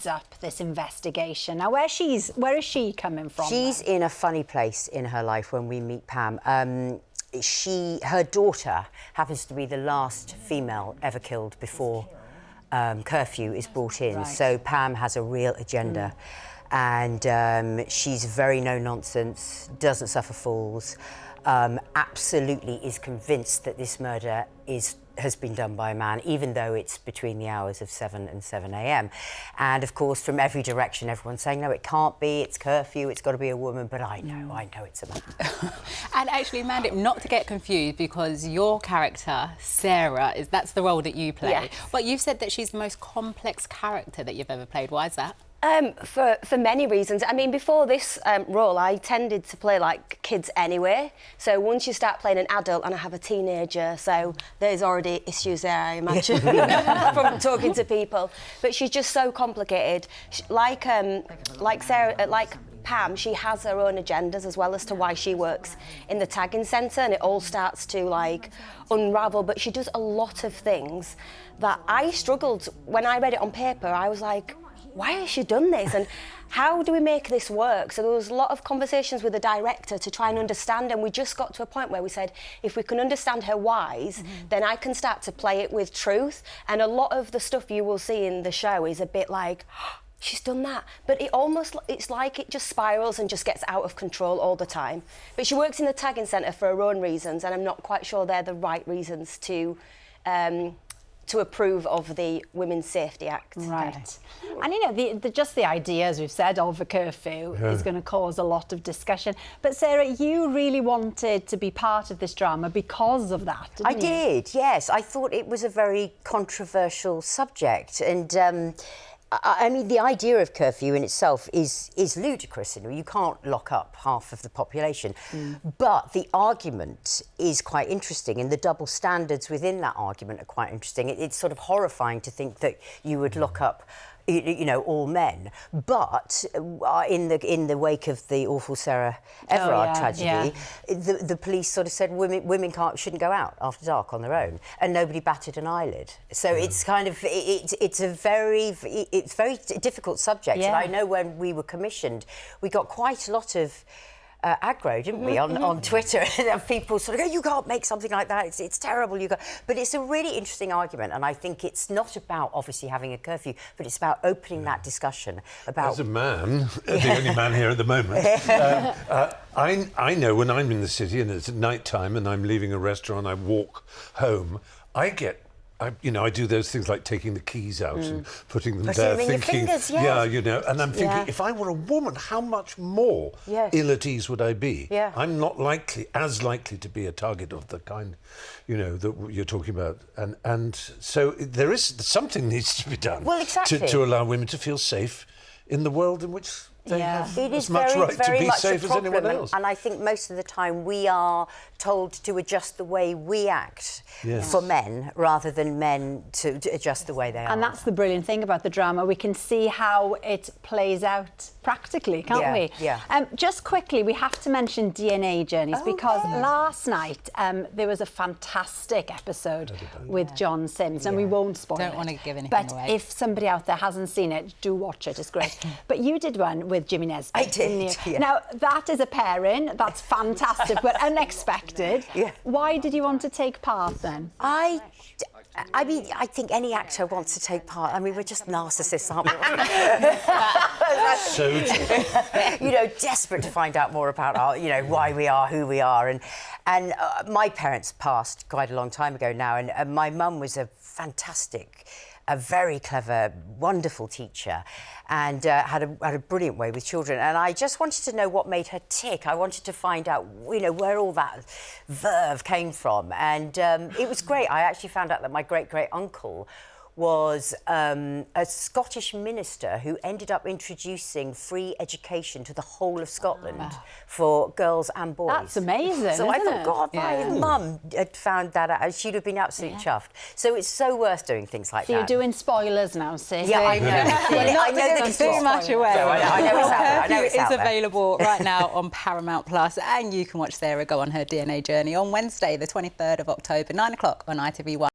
up this investigation. Now, where is she coming from? She's in a funny place in her life when we meet Pam. Her daughter happens to be the last female ever killed before curfew is brought in. Right. So Pam has a real agenda. And she's very no-nonsense, doesn't suffer fools, absolutely is convinced that this murder has been done by a man, even though it's between the hours of 7 and 7 a.m. And, of course, from every direction, everyone's saying, no, it can't be, it's curfew, it's got to be a woman, but I know it's a man. And actually, Mandip, not to get confused, because your character, Sarah, that's the role that you play. Yes. But you've said that she's the most complex character that you've ever played. Why is that? For many reasons. I mean, before this role, I tended to play like kids anyway. So once you start playing an adult, and I have a teenager, so there's already issues there, I imagine, from talking to people. But she's just so complicated. Like Sarah, like Pam, she has her own agendas as well as to why she works in the tagging centre, and it all starts to like unravel. But she does a lot of things that I struggled when I read it on paper. I was like, why has she done this, and how do we make this work? So there was a lot of conversations with the director to try and understand, and we just got to a point where we said, if we can understand her whys, then I can start to play it with truth. And a lot of the stuff you will see in the show is a bit like, she's done that, but it's like it just spirals and just gets out of control all the time. But she works in the tagging centre for her own reasons, and I'm not quite sure they're the right reasons to approve of the Women's Safety Act. Right. And, you know, just the idea, as we've said, of a curfew is going to cause a lot of discussion. But, Sarah, you really wanted to be part of this drama because of that, didn't you? I did, yes. I thought it was a very controversial subject. And, I mean, the idea of curfew in itself is ludicrous. You know, you can't lock up half of the population. But the argument is quite interesting, and the double standards within that argument are quite interesting. It's sort of horrifying to think that you would lock up, you know, all men. But in the wake of the awful Sarah Everard tragedy, the police sort of said women shouldn't go out after dark on their own, and nobody batted an eyelid. So it's kind of it's a very difficult subject. And I know when we were commissioned, we got quite a lot of aggro, didn't we, on Twitter? People sort of go, you can't make something like that, it's terrible, you can't. But it's a really interesting argument, and I think it's not about obviously having a curfew, but it's about opening that discussion about... As a man, the only man here at the moment, I know when I'm in the city and it's at night time and I'm leaving a restaurant, I walk home, I do those things like taking the keys out and putting them there, thinking, you know, and I'm thinking, if I were a woman, how much more ill at ease would I be? I'm not as likely to be a target of the kind, you know, that you're talking about, and so there is something needs to be done to allow women to feel safe in the world in which they have as much right to be safe as anyone else. And I think most of the time we are told to adjust the way we act for men rather than men to adjust the way they are. And that's the brilliant thing about the drama. We can see how it plays out practically, can't we? Yeah. Just quickly, we have to mention DNA Journeys because last night there was a fantastic episode with John Sims, and we won't spoil it. Don't want to give anything away. But if somebody out there hasn't seen it, do watch it. It's great. But you did one with Jimmy Nesbitt. I did. Now, that is a pairing. That's fantastic, but unexpected. Why did you want to take part then? I mean, I think any actor wants to take part. I mean, we're just narcissists, aren't we? So true. You know, desperate to find out more about our, you know, why we are who we are. And my parents passed quite a long time ago now, and my mum was a very clever, wonderful teacher, and had a brilliant way with children. And I just wanted to know what made her tick. I wanted to find out, you know, where all that verve came from. And it was great. I actually found out that my great-great-uncle was a Scottish minister who ended up introducing free education to the whole of Scotland for girls and boys. That's amazing, So I thought, it? God, my mum had found that out. She'd have been absolutely chuffed. So it's so worth doing things like that. So you're doing spoilers now, sis. Yeah, I know. I know that too much away. So I know it's out there. I know it's out Curfew is there. available right now on Paramount Plus, and you can watch Sarah go on her DNA journey on Wednesday, the 23rd of October, 9 o'clock on ITV1.